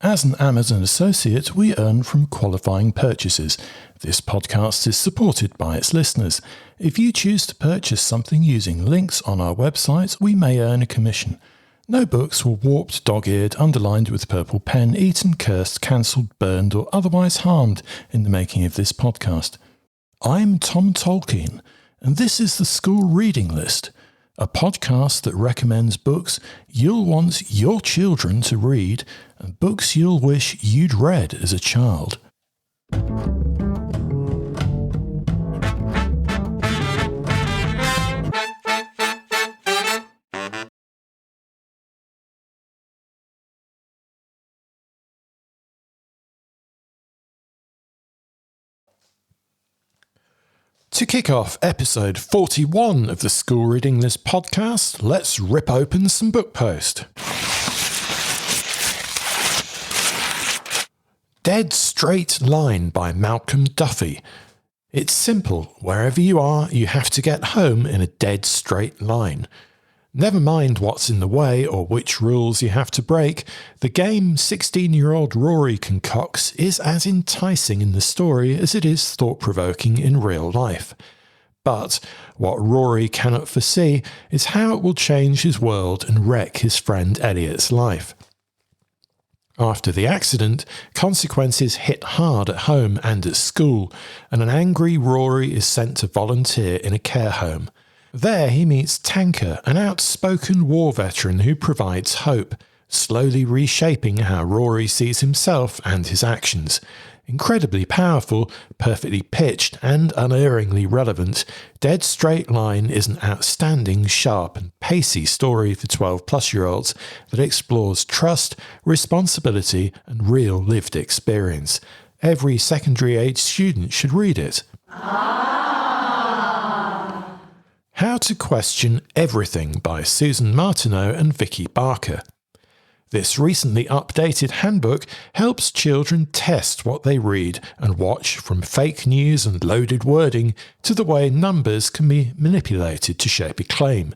As an Amazon associate, we earn from qualifying purchases. This podcast is supported by its listeners. If you choose to purchase something using links on our website, we may earn a commission. No books were warped, dog-eared, underlined with purple pen, eaten, cursed, cancelled, burned, or otherwise harmed in the making of this podcast. I'm Tom Tolkien, and this is the School Reading List, a podcast that recommends books you'll want your children to read and books you'll wish you'd read as a child. To kick off episode 41 of the School Reading List podcast, let's rip open some book post. Dead Straight Line by Malcolm Duffy. It's simple. Wherever you are, you have to get home in a dead straight line. Never mind what's in the way or which rules you have to break, the game 16-year-old Rory concocts is as enticing in the story as it is thought-provoking in real life. But what Rory cannot foresee is how it will change his world and wreck his friend Elliot's life. After the accident, consequences hit hard at home and at school, and an angry Rory is sent to volunteer in a care home. There he meets Tanker, an outspoken war veteran who provides hope, slowly reshaping how Rory sees himself and his actions. Incredibly powerful, perfectly pitched and unerringly relevant, Dead Straight Line is an outstanding, sharp and pacey story for 12-plus-year-olds that explores trust, responsibility and real lived experience. Every secondary-age student should read it. How to Question Everything by Susan Martineau and Vicky Barker. This recently updated handbook helps children test what they read and watch, from fake news and loaded wording to the way numbers can be manipulated to shape a claim.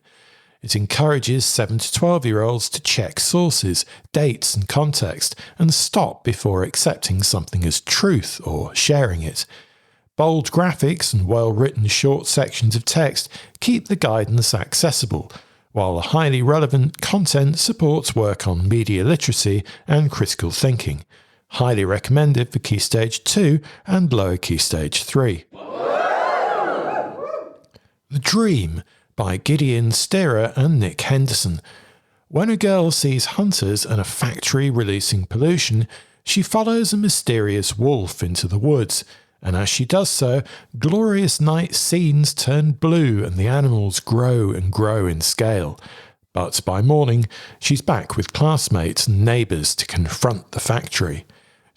It encourages 7 to 12-year-olds to check sources, dates and context and stop before accepting something as truth or sharing it. Bold graphics and well-written short sections of text keep the guidance accessible, while the highly relevant content supports work on media literacy and critical thinking. Highly recommended for Key Stage 2 and Lower Key Stage 3. The Dream by Gideon, Sterer and Nick Henderson. When a girl sees hunters and a factory releasing pollution, she follows a mysterious wolf into the woods. And as she does so, glorious night scenes turn blue and the animals grow and grow in scale. But by morning, she's back with classmates and neighbours to confront the factory.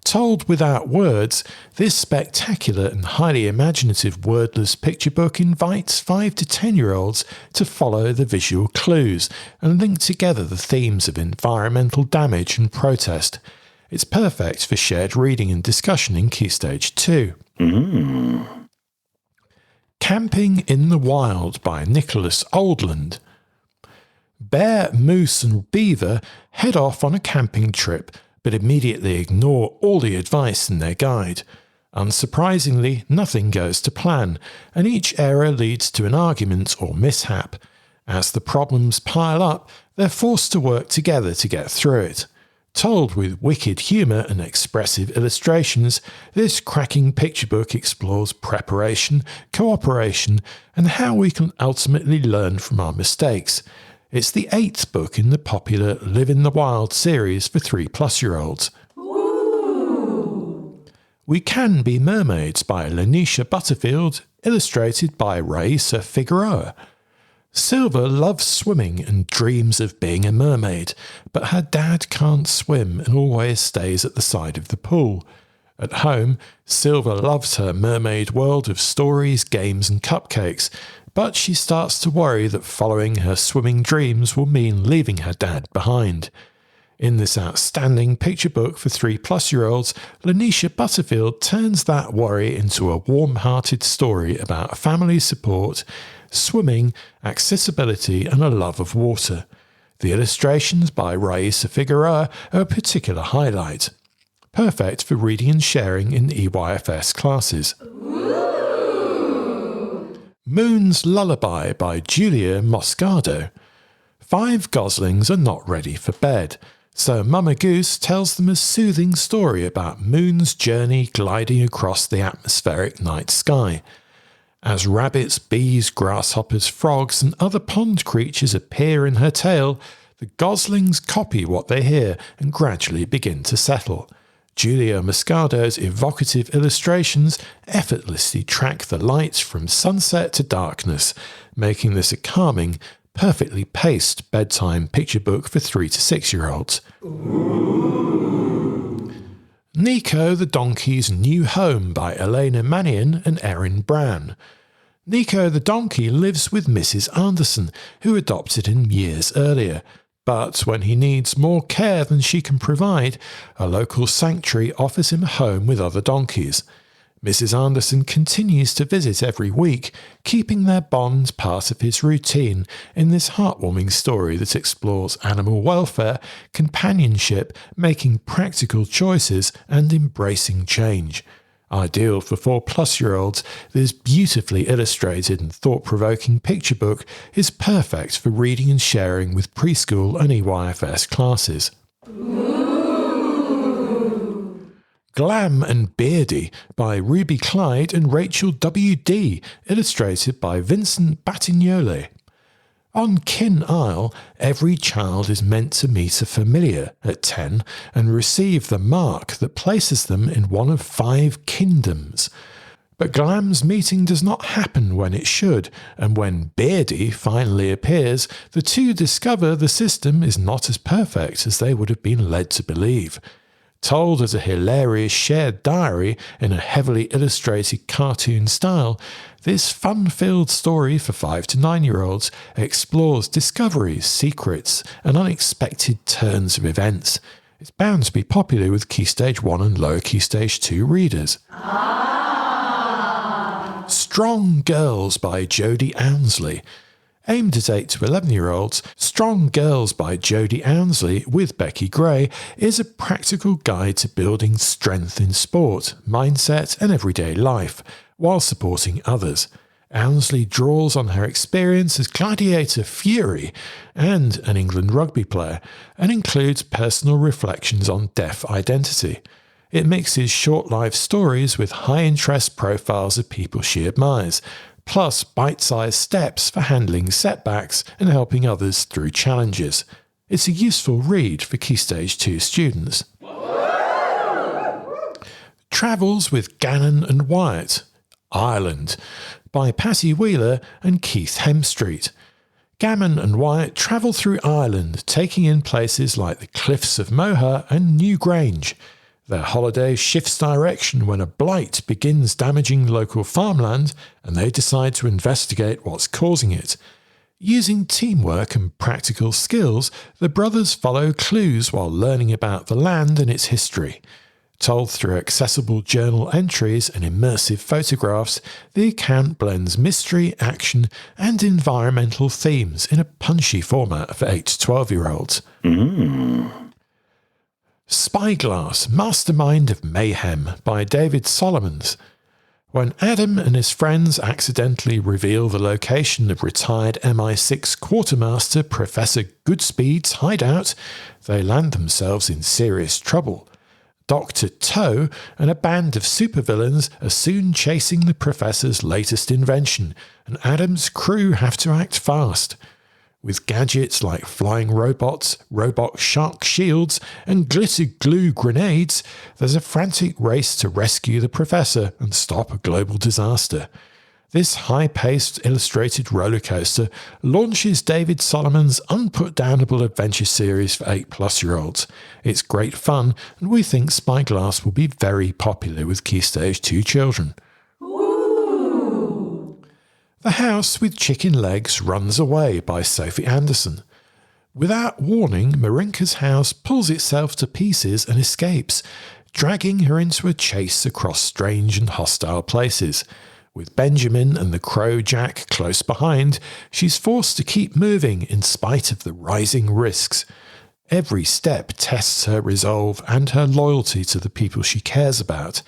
Told without words, this spectacular and highly imaginative wordless picture book invites 5 to 10-year-olds to follow the visual clues and link together the themes of environmental damage and protest. It's perfect for shared reading and discussion in Key Stage 2. Camping in the Wild by Nicholas Oldland. Bear, moose and beaver head off on a camping trip, but immediately ignore all the advice in their guide. Unsurprisingly, nothing goes to plan, and each error leads to an argument or mishap. As the problems pile up, they're forced to work together to get through it. Told with wicked humour and expressive illustrations, this cracking picture book explores preparation, cooperation, and how we can ultimately learn from our mistakes. It's the 8th book in the popular Live in the Wild series for 3-plus-year-olds. We Can Be Mermaids by Lanisha Butterfield, illustrated by Marissa Figueroa. Silver loves swimming and dreams of being a mermaid, but her dad can't swim and always stays at the side of the pool. At home, Silver loves her mermaid world of stories, games and cupcakes, but she starts to worry that following her swimming dreams will mean leaving her dad behind. In this outstanding picture book for 3-plus-year-olds, Lanisha Butterfield turns that worry into a warm-hearted story about family support, swimming, accessibility and a love of water. The illustrations by Marissa Figueroa are a particular highlight. perfect for reading and sharing in EYFS classes. Moon's Lullaby by Júlia Moscardó. 5 goslings are not ready for bed, so Mama Goose tells them a soothing story about Moon's journey gliding across the atmospheric night sky. As rabbits, bees, grasshoppers, frogs, and other pond creatures appear in her tale, the goslings copy what they hear and gradually begin to settle. Júlia Moscardó's evocative illustrations effortlessly track the lights from sunset to darkness, making this a calming, perfectly paced bedtime picture book for 3 to 6-year-olds. Nico the Donkey's New Home by Elena Mannion and Erin Brown. Nico the Donkey lives with Mrs. Anderson, who adopted him years earlier. But when he needs more care than she can provide, a local sanctuary offers him a home with other donkeys. Mrs. Anderson continues to visit every week, keeping their bond part of his routine in this heartwarming story that explores animal welfare, companionship, making practical choices, and embracing change. Ideal for 4+-year-olds, this beautifully illustrated and thought-provoking picture book is perfect for reading and sharing with preschool and EYFS classes. Glam and Beardy by Ruby Clyde and Rachel W.D., illustrated by Vincent Battignole. On Kin Isle, every child is meant to meet a familiar at 10 and receive the mark that places them in one of 5 kingdoms. But Glam's meeting does not happen when it should, and when Beardy finally appears, the two discover the system is not as perfect as they would have been led to believe. Told as a hilarious shared diary in a heavily illustrated cartoon style, this fun-filled story for 5 to 9-year-olds explores discoveries, secrets, and unexpected turns of events. It's bound to be popular with Key Stage 1 and Lower Key Stage 2 readers. Strong Girls by Jodie Ounsley. Aimed at 8 to 11-year-olds, Strong Girls by Jodie Ounsley with Becky Gray is a practical guide to building strength in sport, mindset and everyday life, while supporting others. Ounsley draws on her experience as gladiator Fury and an England rugby player, and includes personal reflections on deaf identity. It mixes short life stories with high-interest profiles of people she admires, plus bite-sized steps for handling setbacks and helping others through challenges. It's a useful read for Key Stage 2 students. Travels with Gannon and Wyatt. Ireland by Patty Wheeler and Keith Hemstreet. Gammon and Wyatt travel through Ireland, taking in places like the Cliffs of Moher and Newgrange. Their holiday shifts direction when a blight begins damaging local farmland, and they decide to investigate what's causing it. Using teamwork and practical skills, the brothers follow clues while learning about the land and its history. Told through accessible journal entries and immersive photographs, the account blends mystery, action, and environmental themes in a punchy format for 8 to 12-year-olds. Spyglass, Mastermind of Mayhem by David Solomons. When Adam and his friends accidentally reveal the location of retired MI6 quartermaster Professor Goodspeed's hideout, they land themselves in serious trouble. Dr. Toe and a band of supervillains are soon chasing the Professor's latest invention, and Adam's crew have to act fast. With gadgets like flying robots, robot shark shields, and glitter glue grenades, there's a frantic race to rescue the Professor and stop a global disaster. This high-paced illustrated rollercoaster launches David Solomon's unputdownable adventure series for 8+-year-olds. It's great fun, and we think Spyglass will be very popular with Key Stage 2 children. The House with Chicken Legs Runs Away by Sophie Anderson. Without warning, Marinka's house pulls itself to pieces and escapes, dragging her into a chase across strange and hostile places. With Benjamin and the Crow Jack close behind, she's forced to keep moving in spite of the rising risks. Every step tests her resolve and her loyalty to the people she cares about.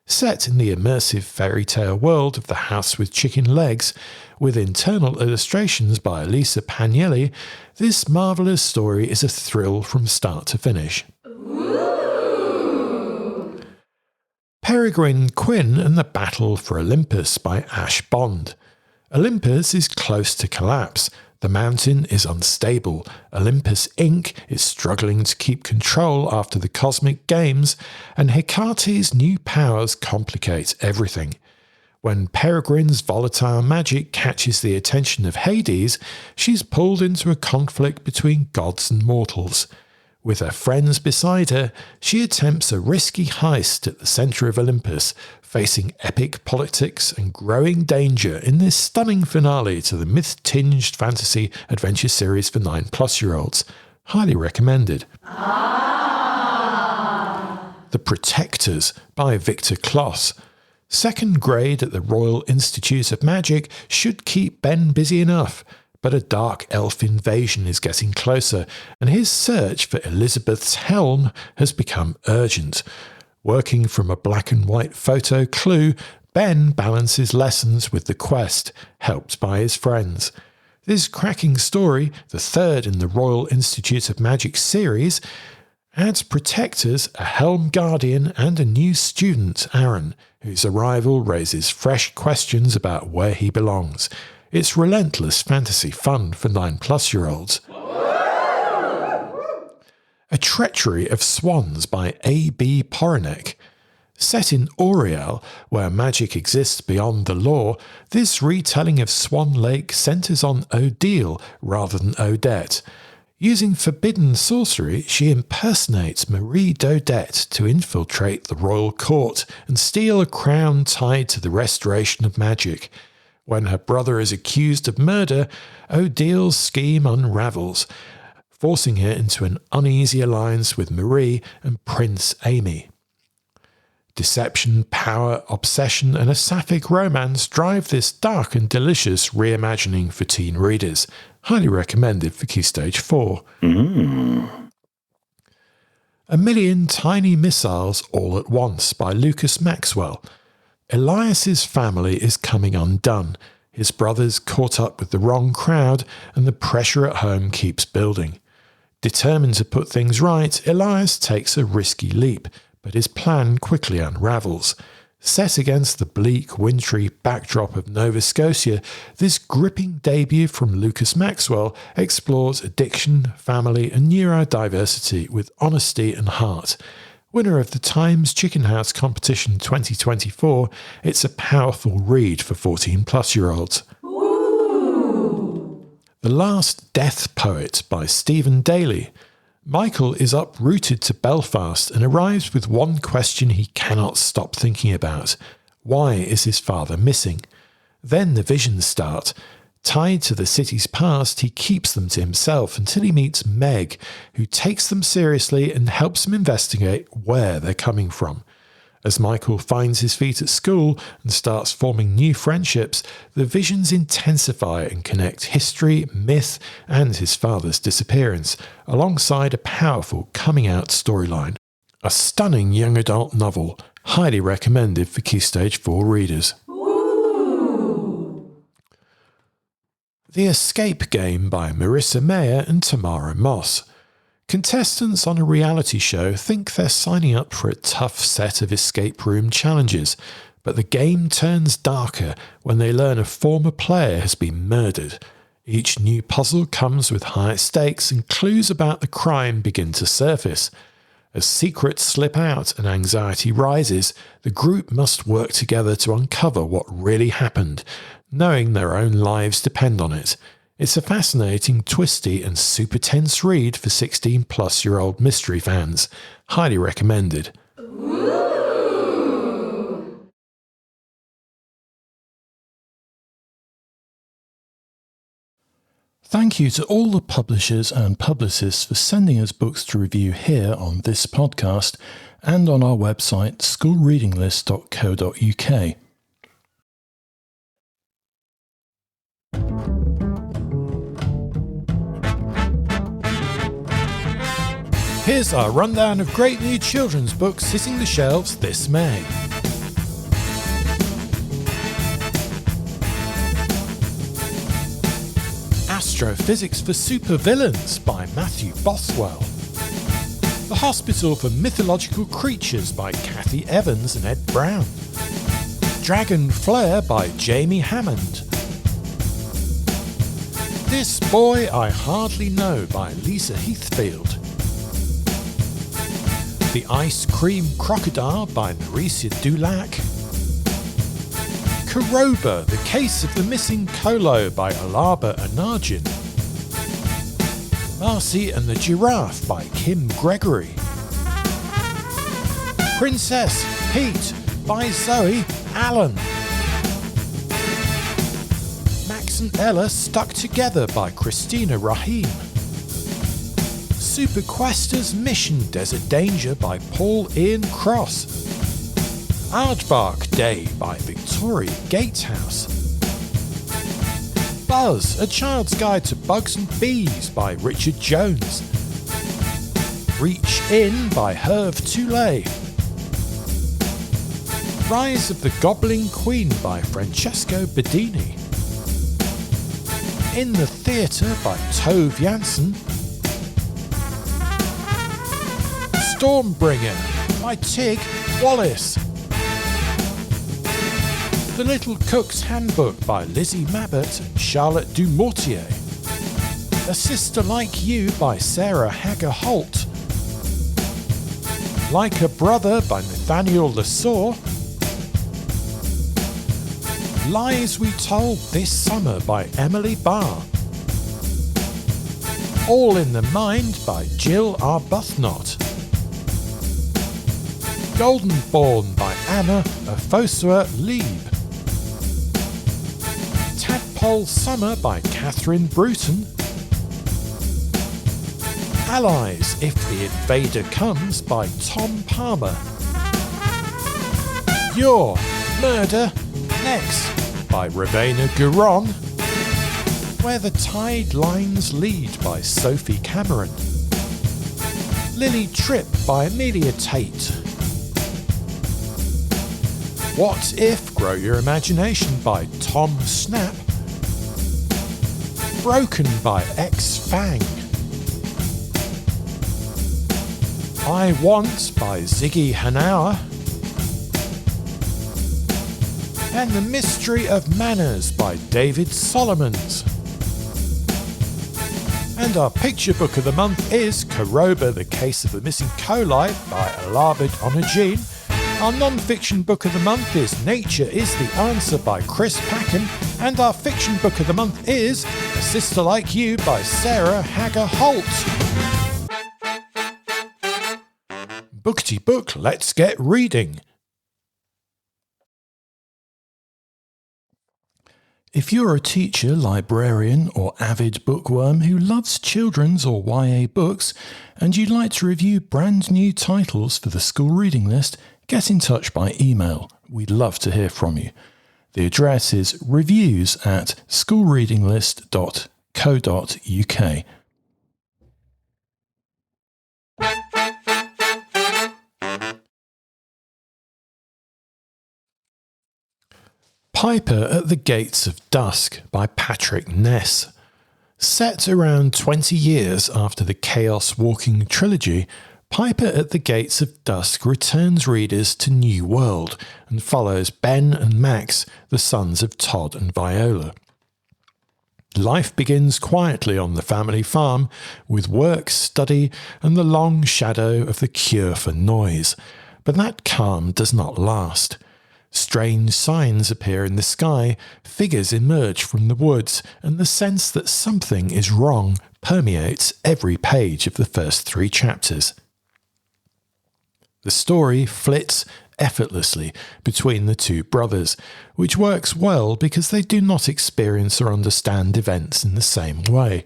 Set in the immersive fairy tale world of the House with Chicken Legs, with internal illustrations by Elisa Pagnelli, this marvellous story is a thrill from start to finish. Ooh. Peregrine, Quinn and the Battle for Olympus by Ash Bond. Olympus is close to collapse. The mountain is unstable. Olympus Inc. is struggling to keep control after the Cosmic Games, and Hecate's new powers complicate everything. When Peregrine's volatile magic catches the attention of Hades, she's pulled into a conflict between gods and mortals. With her friends beside her, she attempts a risky heist at the centre of Olympus, facing epic politics and growing danger in this stunning finale to the myth-tinged fantasy adventure series for 9+-year-olds. Highly recommended. The Protectors by Victor Kloss. Second grade at the Royal Institute of Magic should keep Ben busy enough, but a dark elf invasion is getting closer, and his search for Elizabeth's helm has become urgent. Working from a black and white photo clue, Ben balances lessons with the quest, helped by his friends. This cracking story, the third in the Royal Institute of Magic series, adds protectors, a helm guardian and a new student, Erin, whose arrival raises fresh questions about where he belongs. It's relentless fantasy fun for 9+-year-olds. A Treachery of Swans by A.B. Poronek. Set in Oriel, where magic exists beyond the law, this retelling of Swan Lake centres on Odile rather than Odette. Using forbidden sorcery, she impersonates Marie d'Odette to infiltrate the royal court and steal a crown tied to the restoration of magic. When her brother is accused of murder, Odile's scheme unravels, forcing her into an uneasy alliance with Marie and Prince Amy. Deception, power, obsession, and a sapphic romance drive this dark and delicious reimagining for teen readers. Highly recommended for Key Stage 4. A Million Tiny Missiles All at Once by Lucas Maxwell. Elias's family is coming undone. His brother's caught up with the wrong crowd, and the pressure at home keeps building. Determined to put things right, Elias takes a risky leap, but his plan quickly unravels. Set against the bleak, wintry backdrop of Nova Scotia, this gripping debut from Lucas Maxwell explores addiction, family, and neurodiversity with honesty and heart. Winner of the Times Chicken House Competition 2024, it's a powerful read for 14+-year-olds. The Last Death Poet by Stephen Daly. Michael is uprooted to Belfast and arrives with one question he cannot stop thinking about. Why is his father missing? Then the visions start. Tied to the city's past, he keeps them to himself until he meets Meg, who takes them seriously and helps him investigate where they're coming from. As Michael finds his feet at school and starts forming new friendships, the visions intensify and connect history, myth, and his father's disappearance, alongside a powerful coming-out storyline. A stunning young adult novel, highly recommended for Key Stage 4 readers. The Escape Game by Marissa Meyer and Tamara Moss. Contestants on a reality show think they're signing up for a tough set of escape room challenges, but the game turns darker when they learn a former player has been murdered. Each new puzzle comes with higher stakes, and clues about the crime begin to surface. As secrets slip out and anxiety rises, the group must work together to uncover what really happened, knowing their own lives depend on it. It's a fascinating, twisty, and super tense read for 16+-year-old mystery fans. Highly recommended. Thank you to all the publishers and publicists for sending us books to review here on this podcast and on our website schoolreadinglist.co.uk. Here's our rundown of great new children's books hitting the shelves this May. Astrophysics for Supervillains by Matthew Bothwell. The Hospital for Mythological Creatures by Kathy Evans and Ed Brown. Dragon Flare by Jamie Hammond. This Boy I Hardly Know by Lisa Heathfield. The Ice Cream Crocodile by Marissa Dulac. Karoba, The Case of the Missing Colo by Alaba Anarjin. Marcy and the Giraffe by Kim Gregory. Princess Pete by Zoe Allen. Max and Ella Stuck Together by Christina Rahim. Superquesters Mission Desert Danger by Paul Ian Cross. Aardvark Day by Victoria Gatehouse. Buzz, A Child's Guide to Bugs and Bees by Richard Jones. Reach In by Herve Toulet. Rise of the Goblin Queen by Francesco Bedini. In the Theatre by Tove Jansson. Stormbringer by Tig Wallace. The Little Cook's Handbook by Lizzie Mabbott and Charlotte Dumortier. A Sister Like You by Sarah Hager Holt. Like a Brother by Nathaniel Lassaur. Lies We Told This Summer by Emily Barr. All in the Mind by Jill Arbuthnot. Goldenborn by Anna Afosua Lieb. Tadpole Summer by Catherine Bruton. Allies If the Invader Comes by Tom Palmer. Your Murder Next by Ravenna Guron. Where the Tide Lines Lead by Sophie Cameron. Lily Tripp by Amelia Tate. What If? Grow Your Imagination by Tom Snap. Broken by X Fang. I Want by Ziggy Hanauer. And The Mystery of Manners by David Solomons. And our picture book of the month is Karoba, The Case of the Missing Coli by Alabid Onajin. Our non-fiction book of the month is Nature is the Answer by Chris Packham, and our fiction book of the month is A Sister Like You by Sarah Hager Holt. Bookety book, let's get reading. If you're a teacher, librarian or avid bookworm who loves children's or YA books and you'd like to review brand new titles for the school reading list, get in touch by email. We'd love to hear from you. The address is reviews@schoolreadinglist.co.uk. Piper at the Gates of Dusk by Patrick Ness. Set around 20 years after the Chaos Walking trilogy, Piper at the Gates of Dusk returns readers to New World and follows Ben and Max, the sons of Todd and Viola. Life begins quietly on the family farm, with work, study, and the long shadow of the cure for noise. But that calm does not last. Strange signs appear in the sky, figures emerge from the woods, and the sense that something is wrong permeates every page of the first 3 chapters. The story flits effortlessly between the 2 brothers, which works well because they do not experience or understand events in the same way.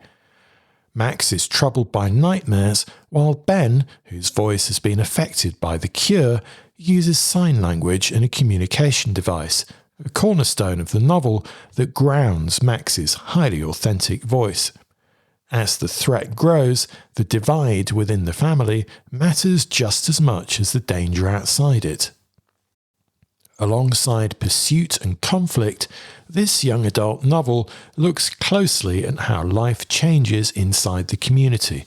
Max is troubled by nightmares, while Ben, whose voice has been affected by the cure, uses sign language and a communication device, a cornerstone of the novel that grounds Max's highly authentic voice. As the threat grows, the divide within the family matters just as much as the danger outside it. Alongside pursuit and conflict, this young adult novel looks closely at how life changes inside the community.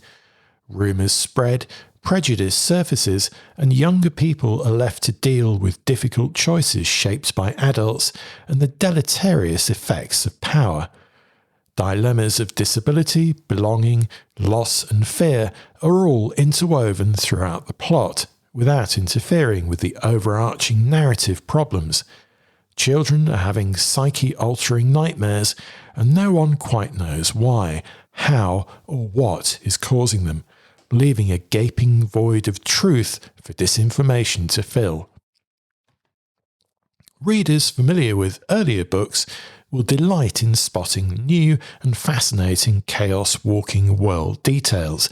Rumours spread, prejudice surfaces, and younger people are left to deal with difficult choices shaped by adults and the deleterious effects of power. Dilemmas of disability, belonging, loss and fear are all interwoven throughout the plot, without interfering with the overarching narrative problems. Children are having psyche-altering nightmares, and no one quite knows why, how, or what is causing them, leaving a gaping void of truth for disinformation to fill. Readers familiar with earlier books will delight in spotting new and fascinating chaos-walking world details,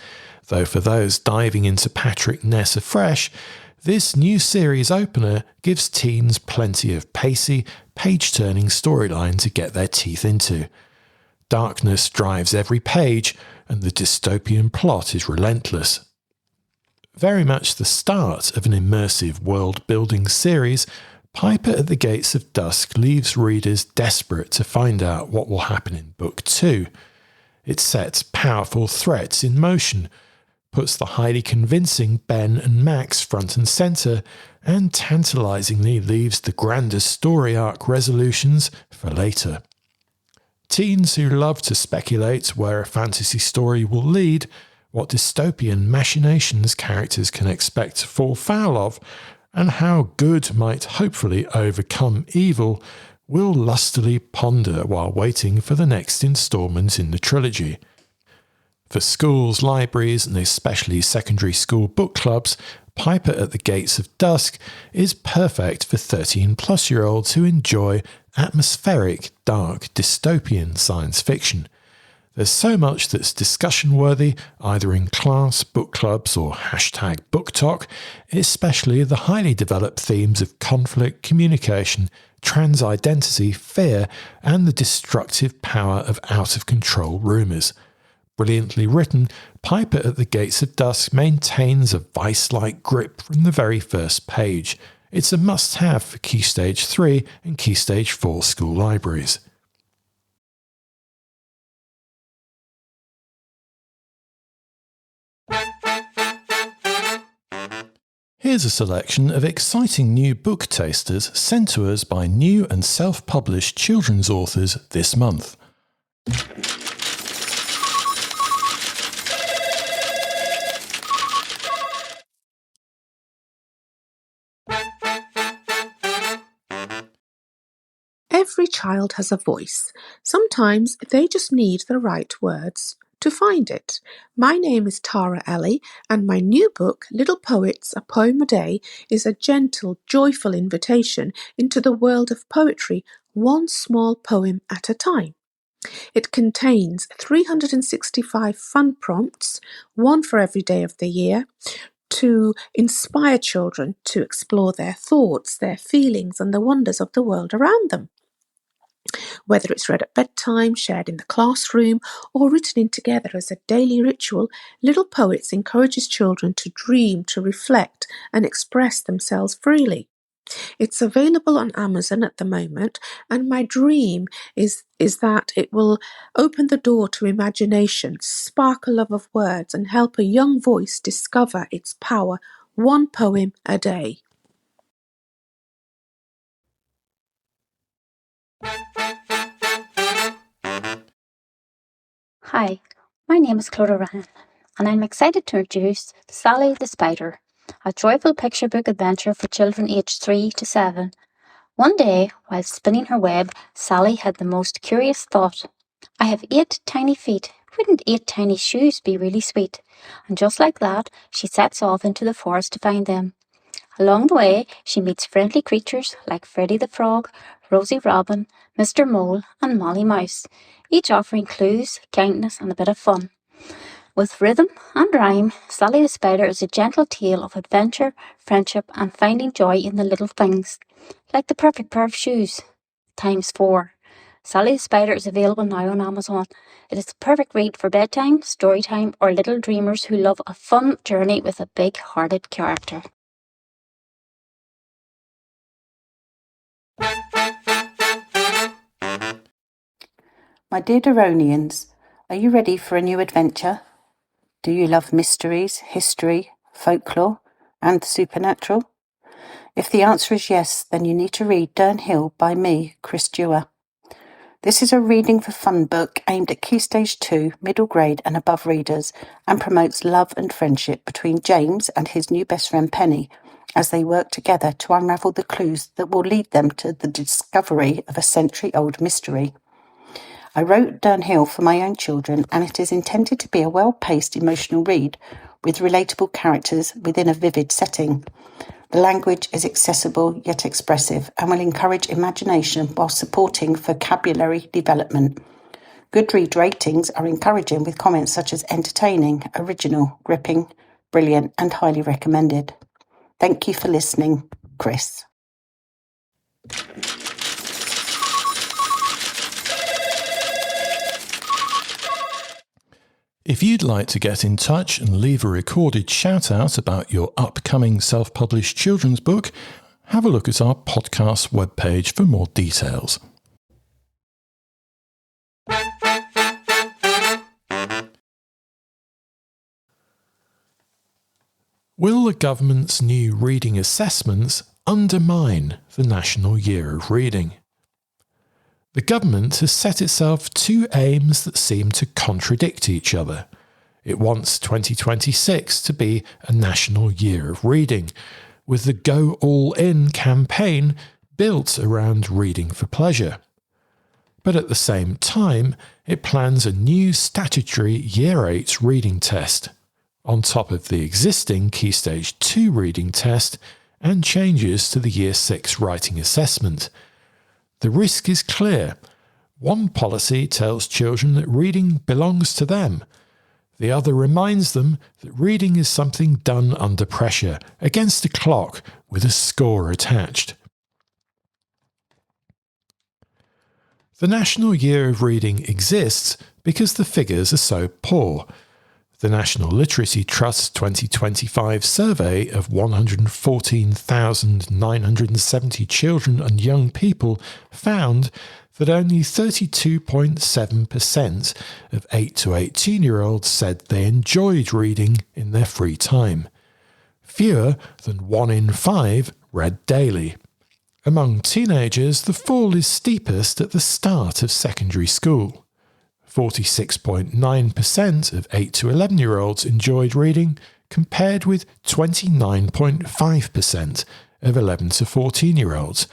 though for those diving into Patrick Ness afresh, this new series opener gives teens plenty of pacey, page-turning storyline to get their teeth into. Darkness drives every page, and the dystopian plot is relentless. Very much the start of an immersive world-building series, Piper at the Gates of Dusk leaves readers desperate to find out what will happen in Book 2. It sets powerful threats in motion, puts the highly convincing Ben and Max front and centre, and tantalisingly leaves the grander story arc resolutions for later. Teens who love to speculate where a fantasy story will lead, what dystopian machinations characters can expect to fall foul of, and how good might hopefully overcome evil, will lustily ponder while waiting for the next instalment in the trilogy. For schools, libraries, and especially secondary school book clubs, Piper at the Gates of Dusk is perfect for 13-plus-year-olds who enjoy atmospheric, dark, dystopian science fiction. There's so much that's discussion-worthy, either in class, book clubs, or #BookTok, especially the highly developed themes of conflict, communication, trans-identity, fear, and the destructive power of out-of-control rumours. Brilliantly written, Piper at the Gates of Dusk maintains a vice-like grip from the very first page. It's a must-have for Key Stage 3 and Key Stage 4 school libraries. Here's a selection of exciting new book tasters sent to us by new and self-published children's authors this month. Every child has a voice. Sometimes they just need the right words to find it. My name is Tara Ellie, and my new book, Little Poets, A Poem a Day, is a gentle, joyful invitation into the world of poetry, one small poem at a time. It contains 365 fun prompts, one for every day of the year, to inspire children to explore their thoughts, their feelings, and the wonders of the world around them. Whether it's read at bedtime, shared in the classroom, or written in together as a daily ritual, Little Poets encourages children to dream, to reflect, and express themselves freely. It's available on Amazon at the moment, and my dream is that it will open the door to imagination, spark a love of words, and help a young voice discover its power, one poem a day. Hi, my name is Clodagh Ryan, and I'm excited to introduce Sally the Spider, a joyful picture book adventure for children aged 3 to 7. One day, while spinning her web, Sally had the most curious thought. I have 8 tiny feet. Wouldn't 8 tiny shoes be really sweet? And just like that, she sets off into the forest to find them. Along the way, she meets friendly creatures like Freddy the Frog, Rosie Robin, Mr. Mole, and Molly Mouse, each offering clues, kindness, and a bit of fun. With rhythm and rhyme, Sally the Spider is a gentle tale of adventure, friendship, and finding joy in the little things, like the perfect pair of shoes, ×4, Sally the Spider is available now on Amazon. It is the perfect read for bedtime, story time, or little dreamers who love a fun journey with a big-hearted character. My dear Deronians, are you ready for a new adventure? Do you love mysteries, history, folklore, and the supernatural? If the answer is yes, then you need to read Durnhill by me, Chris Dewar. This is a reading for fun book aimed at Key Stage 2, middle grade and above readers, and promotes love and friendship between James and his new best friend Penny as they work together to unravel the clues that will lead them to the discovery of a century-old mystery. I wrote Durnhill for my own children, and it is intended to be a well-paced emotional read with relatable characters within a vivid setting. The language is accessible yet expressive and will encourage imagination while supporting vocabulary development. Goodreads ratings are encouraging with comments such as entertaining, original, gripping, brilliant, and highly recommended. Thank you for listening, Chris. If you'd like to get in touch and leave a recorded shout-out about your upcoming self-published children's book, have a look at our podcast webpage for more details. Will the government's new reading assessments undermine the National Year of Reading? The government has set itself two aims that seem to contradict each other. It wants 2026 to be a National Year of Reading, with the Go All In campaign built around reading for pleasure. But at the same time, it plans a new statutory Year 8 reading test, on top of the existing Key Stage 2 reading test and changes to the Year 6 writing assessment. The risk is clear. One policy tells children that reading belongs to them. The other reminds them that reading is something done under pressure, against a clock, with a score attached. The National Year of Reading exists because the figures are so poor. The National Literacy Trust's 2025 survey of 114,970 children and young people found that only 32.7% of 8 to 18-year-olds said they enjoyed reading in their free time. Fewer than 1 in 5 read daily. Among teenagers, the fall is steepest at the start of secondary school. 46.9% of 8 to 11-year-olds enjoyed reading, compared with 29.5% of 11 to 14-year-olds.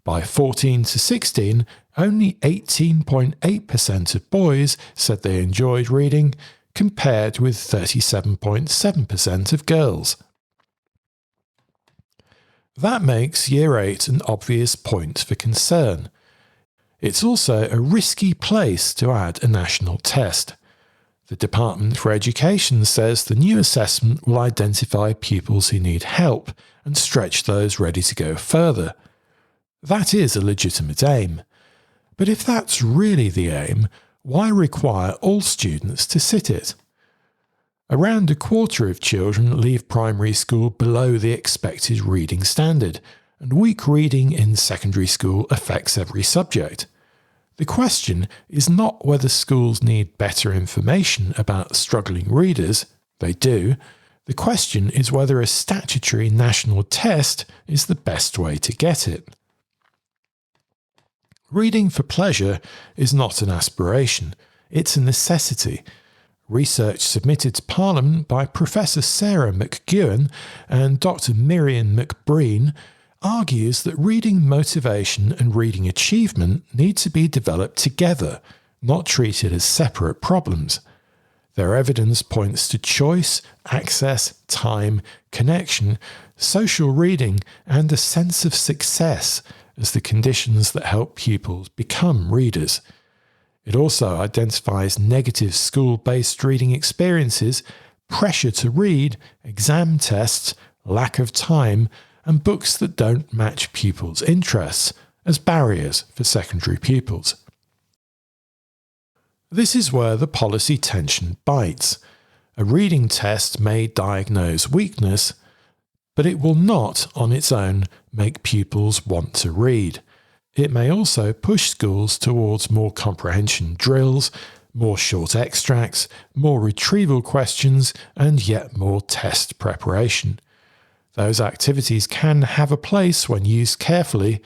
By 14 to 16, only 18.8% of boys said they enjoyed reading, compared with 37.7% of girls. That makes Year 8 an obvious point for concern. It's also a risky place to add a national test. The Department for Education says the new assessment will identify pupils who need help and stretch those ready to go further. That is a legitimate aim. But if that's really the aim, why require all students to sit it? Around a quarter of children leave primary school below the expected reading standard, and weak reading in secondary school affects every subject. The question is not whether schools need better information about struggling readers. They do. The question is whether a statutory national test is the best way to get it. Reading for pleasure is not an aspiration. It's a necessity. Research submitted to Parliament by Professor Sarah McGeown and Dr. Miriam McBreen argues that reading motivation and reading achievement need to be developed together, not treated as separate problems. Their evidence points to choice, access, time, connection, social reading, and a sense of success as the conditions that help pupils become readers. It also identifies negative school-based reading experiences, pressure to read, exam tests, lack of time, and books that don't match pupils' interests as barriers for secondary pupils. This is where the policy tension bites. A reading test may diagnose weakness, but it will not, on its own, make pupils want to read. It may also push schools towards more comprehension drills, more short extracts, more retrieval questions, and yet more test preparation. Those activities can have a place when used carefully,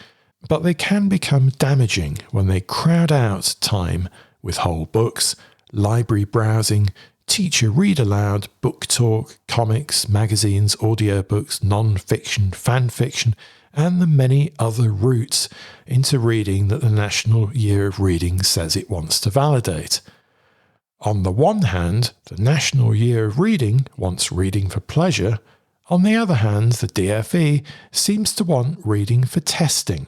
but they can become damaging when they crowd out time with whole books, library browsing, teacher read aloud, book talk, comics, magazines, audiobooks, non-fiction, fan fiction, and the many other routes into reading that the National Year of Reading says it wants to validate. On the one hand, the National Year of Reading wants reading for pleasure. On the other hand, the DFE seems to want reading for testing.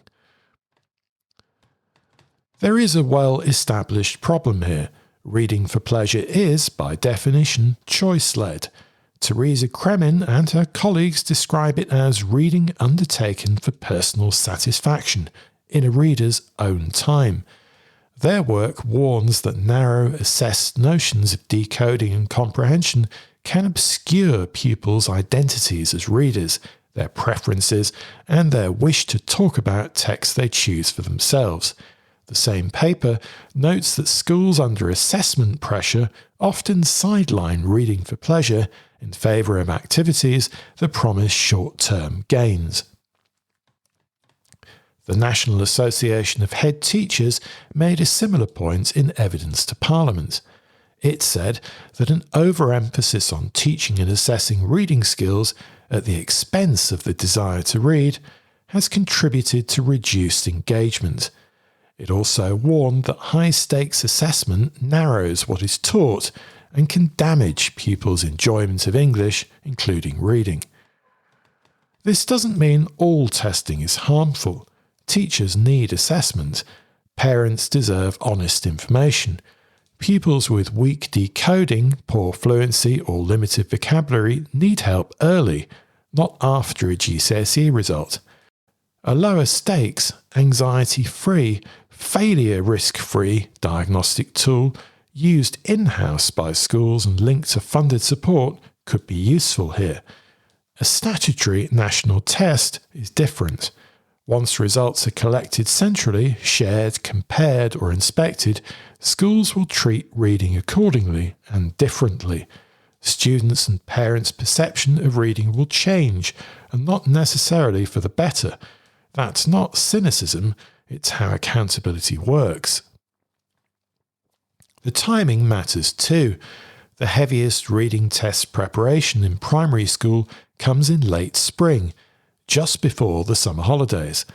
There is a well-established problem here. Reading for pleasure is, by definition, choice-led. Teresa Kremin and her colleagues describe it as reading undertaken for personal satisfaction, in a reader's own time. Their work warns that narrow, assessed notions of decoding and comprehension can obscure pupils' identities as readers, their preferences, and their wish to talk about texts they choose for themselves. The same paper notes that schools under assessment pressure often sideline reading for pleasure in favour of activities that promise short-term gains. The National Association of Head Teachers made a similar point in evidence to Parliament. It said that an overemphasis on teaching and assessing reading skills at the expense of the desire to read has contributed to reduced engagement. It also warned that high-stakes assessment narrows what is taught and can damage pupils' enjoyment of English, including reading. This doesn't mean all testing is harmful. Teachers need assessment. Parents deserve honest information. Pupils with weak decoding, poor fluency, or limited vocabulary need help early, not after a GCSE result. A lower stakes, anxiety-free, failure risk-free diagnostic tool used in-house by schools and linked to funded support could be useful here. A statutory national test is different. Once results are collected centrally, shared, compared or inspected, schools will treat reading accordingly and differently. Students' and parents' perception of reading will change, and not necessarily for the better. That's not cynicism, it's how accountability works. The timing matters too. The heaviest reading test preparation in primary school comes in late spring, just before the summer holidays.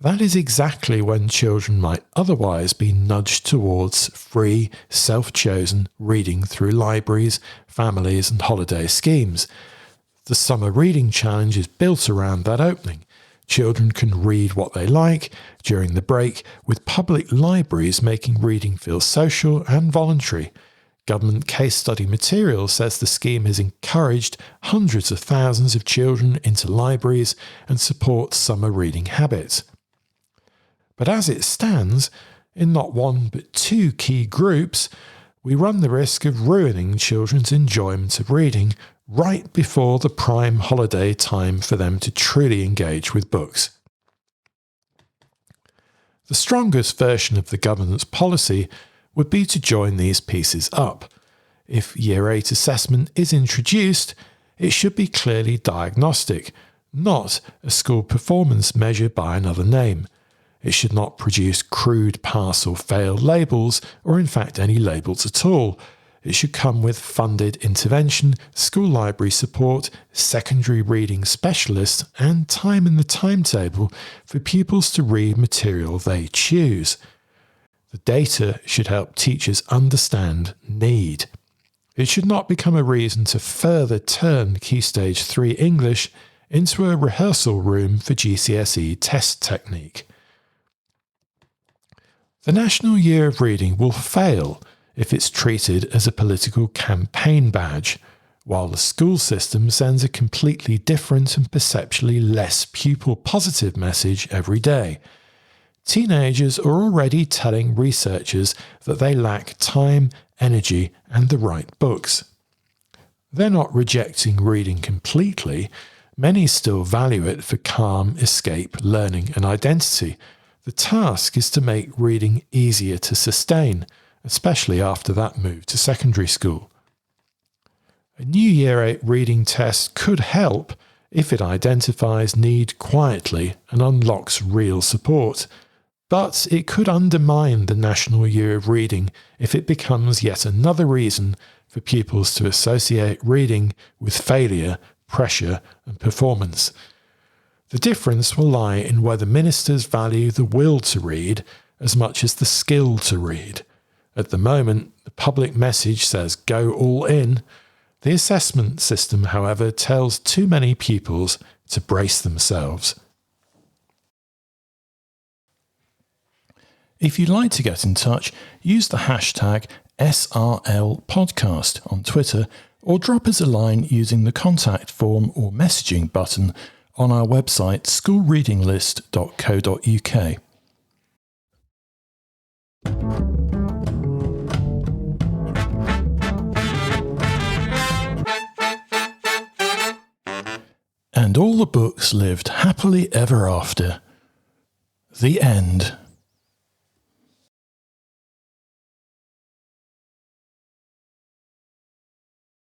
That is exactly when children might otherwise be nudged towards free, self-chosen reading through libraries, families and holiday schemes. The Summer Reading Challenge is built around that opening. Children can read what they like during the break, with public libraries making reading feel social and voluntary. Government case study material says the scheme has encouraged hundreds of thousands of children into libraries and supports summer reading habits. But as it stands, in not one but two key groups, we run the risk of ruining children's enjoyment of reading right before the prime holiday time for them to truly engage with books. The strongest version of the government's policy would be to join these pieces up. If Year 8 assessment is introduced, it should be clearly diagnostic, not a school performance measure by another name. It should not produce crude pass or fail labels, or in fact any labels at all. It should come with funded intervention, school library support, secondary reading specialists, and time in the timetable for pupils to read material they choose. The data should help teachers understand need. It should not become a reason to further turn Key Stage 3 English into a rehearsal room for GCSE test technique. The National Year of Reading will fail if it's treated as a political campaign badge, while the school system sends a completely different and perceptually less pupil-positive message every day. teenagers are already telling researchers that they lack time, energy, and the right books. They're not rejecting reading completely. Many still value it for calm, escape, learning, and identity. The task is to make reading easier to sustain, especially after that move to secondary school. A new Year 8 reading test could help if it identifies need quietly and unlocks real support, but it could undermine the National Year of Reading if it becomes yet another reason for pupils to associate reading with failure, pressure, and performance. The difference will lie in whether ministers value the will to read as much as the skill to read. At the moment, the public message says go all in. The assessment system, however, tells too many pupils to brace themselves. If you'd like to get in touch, use the hashtag SRLpodcast on Twitter or drop us a line using the contact form or messaging button on our website schoolreadinglist.co.uk. And all the books lived happily ever after. The end.